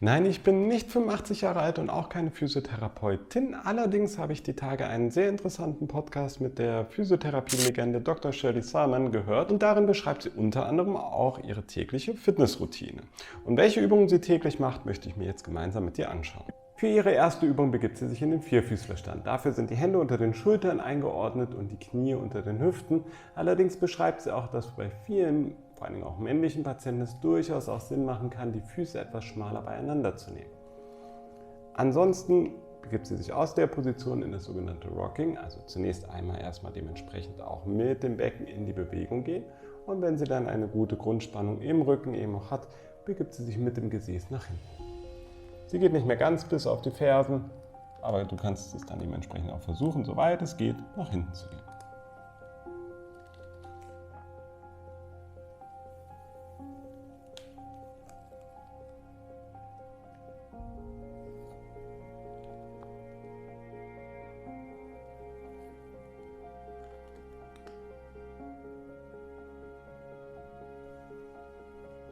Nein, ich bin nicht 85 Jahre alt und auch keine Physiotherapeutin. Allerdings habe ich die Tage einen sehr interessanten Podcast mit der Physiotherapie-Legende Dr. Shirley Salmon gehört und darin beschreibt sie unter anderem auch ihre tägliche Fitnessroutine. Und welche Übungen sie täglich macht, möchte ich mir jetzt gemeinsam mit dir anschauen. Für ihre erste Übung begibt sie sich in den Vierfüßlerstand. Dafür sind die Hände unter den Schultern eingeordnet und die Knie unter den Hüften. Allerdings beschreibt sie auch, dass bei vielen, vor allem auch männlichen Patienten, es durchaus auch Sinn machen kann, die Füße etwas schmaler beieinander zu nehmen. Ansonsten begibt sie sich aus der Position in das sogenannte Rocking, also zunächst erstmal dementsprechend auch mit dem Becken in die Bewegung gehen. Und wenn sie dann eine gute Grundspannung im Rücken eben auch hat, begibt sie sich mit dem Gesäß nach hinten. Sie geht nicht mehr ganz bis auf die Fersen, aber du kannst es dann dementsprechend auch versuchen, soweit es geht, nach hinten zu gehen.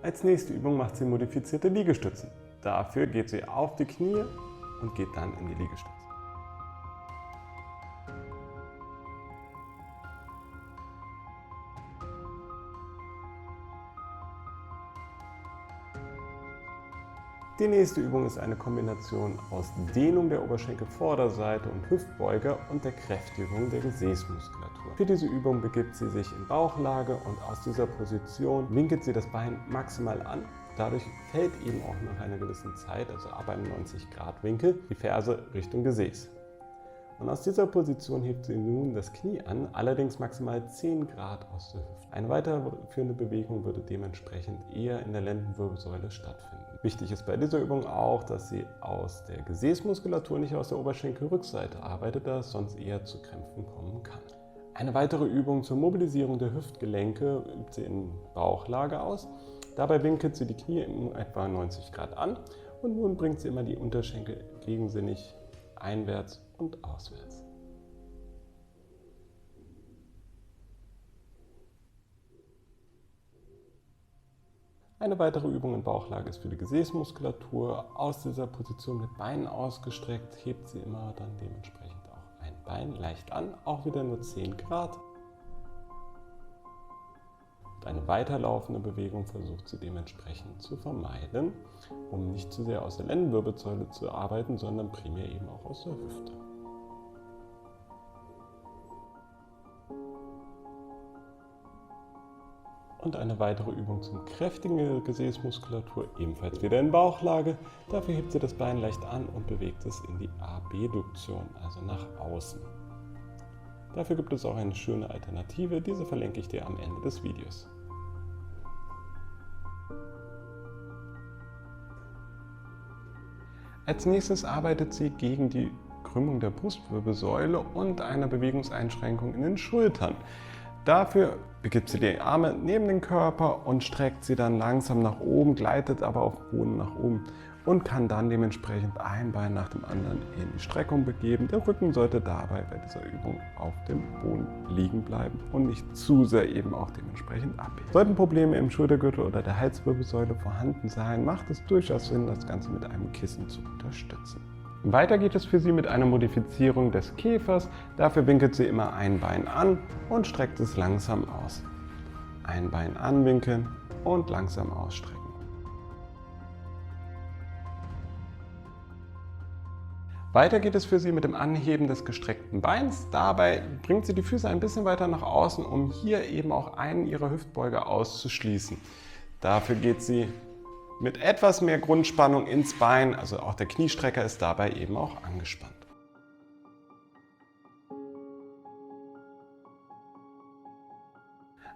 Als nächste Übung macht sie modifizierte Liegestützen. Dafür geht sie auf die Knie und geht dann in die Liegestütze. Die nächste Übung ist eine Kombination aus Dehnung der Oberschenkelvorderseite und Hüftbeuger und der Kräftigung der Gesäßmuskulatur. Für diese Übung begibt sie sich in Bauchlage und aus dieser Position winkelt sie das Bein maximal an. Dadurch fällt eben auch nach einer gewissen Zeit, also ab einem 90-Grad-Winkel, die Ferse Richtung Gesäß. Und aus dieser Position hebt sie nun das Knie an, allerdings maximal 10 Grad aus der Hüfte. Eine weiterführende Bewegung würde dementsprechend eher in der Lendenwirbelsäule stattfinden. Wichtig ist bei dieser Übung auch, dass sie aus der Gesäßmuskulatur, nicht aus der Oberschenkelrückseite arbeitet, da es sonst eher zu Krämpfen kommen kann. Eine weitere Übung zur Mobilisierung der Hüftgelenke übt sie in Bauchlage aus. Dabei winkelt sie die Knie in etwa 90 Grad an und nun bringt sie immer die Unterschenkel gegensinnig einwärts und auswärts. Eine weitere Übung in Bauchlage ist für die Gesäßmuskulatur. Aus dieser Position mit Beinen ausgestreckt hebt sie immer dann dementsprechend auch ein Bein leicht an, auch wieder nur 10 Grad. Eine weiterlaufende Bewegung versucht sie dementsprechend zu vermeiden, um nicht zu sehr aus der Lendenwirbelsäule zu arbeiten, sondern primär eben auch aus der Hüfte. Und eine weitere Übung zum Kräftigen der Gesäßmuskulatur, ebenfalls wieder in Bauchlage. Dafür hebt sie das Bein leicht an und bewegt es in die Abduktion, also nach außen. Dafür gibt es auch eine schöne Alternative, diese verlinke ich dir am Ende des Videos. Als nächstes arbeitet sie gegen die Krümmung der Brustwirbelsäule und einer Bewegungseinschränkung in den Schultern. Dafür begibt sie die Arme neben den Körper und streckt sie dann langsam nach oben, gleitet aber auf dem Boden nach oben und kann dann dementsprechend ein Bein nach dem anderen in die Streckung begeben. Der Rücken sollte dabei bei dieser Übung auf dem Boden liegen bleiben und nicht zu sehr eben auch dementsprechend abheben. Sollten Probleme im Schultergürtel oder der Halswirbelsäule vorhanden sein, macht es durchaus Sinn, das Ganze mit einem Kissen zu unterstützen. Weiter geht es für sie mit einer Modifizierung des Käfers. Dafür winkelt sie immer ein Bein an und streckt es langsam aus. Ein Bein anwinkeln und langsam ausstrecken. Weiter geht es für sie mit dem Anheben des gestreckten Beins. Dabei bringt sie die Füße ein bisschen weiter nach außen, um hier eben auch einen ihrer Hüftbeuger auszuschließen. Dafür geht sie mit etwas mehr Grundspannung ins Bein, also auch der Kniestrecker ist dabei eben auch angespannt.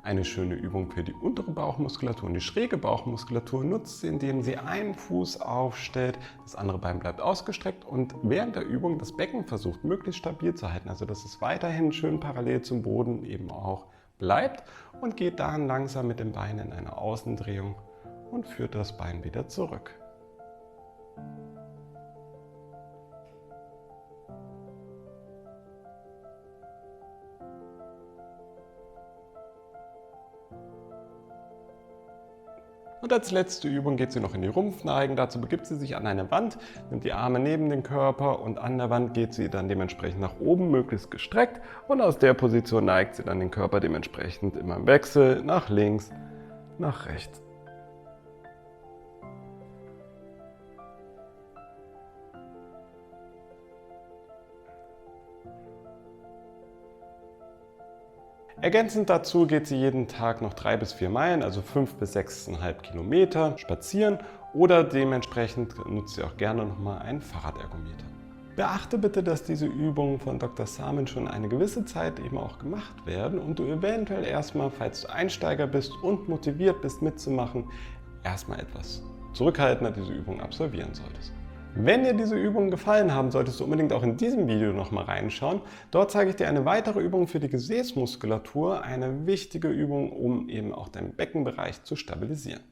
Eine schöne Übung für die untere Bauchmuskulatur und die schräge Bauchmuskulatur nutzt sie, indem sie einen Fuß aufstellt, das andere Bein bleibt ausgestreckt und während der Übung das Becken versucht möglichst stabil zu halten, also dass es weiterhin schön parallel zum Boden eben auch bleibt und geht dann langsam mit dem Bein in eine Außendrehung und führt das Bein wieder zurück. Und als letzte Übung geht sie noch in die Rumpfneigen. Dazu begibt sie sich an eine Wand, nimmt die Arme neben den Körper und an der Wand geht sie dann dementsprechend nach oben, möglichst gestreckt. Und aus der Position neigt sie dann den Körper dementsprechend immer im Wechsel nach links, nach rechts. Ergänzend dazu geht sie jeden Tag noch 3 bis 4 Meilen, also 5 bis 6,5 Kilometer spazieren oder dementsprechend nutzt sie auch gerne nochmal einen Fahrradergometer. Beachte bitte, dass diese Übungen von Dr. Samen schon eine gewisse Zeit eben auch gemacht werden und du eventuell erstmal, falls du Einsteiger bist und motiviert bist mitzumachen, erstmal etwas zurückhaltender diese Übung absolvieren solltest. Wenn dir diese Übungen gefallen haben, solltest du unbedingt auch in diesem Video nochmal reinschauen. Dort zeige ich dir eine weitere Übung für die Gesäßmuskulatur, eine wichtige Übung, um eben auch deinen Beckenbereich zu stabilisieren.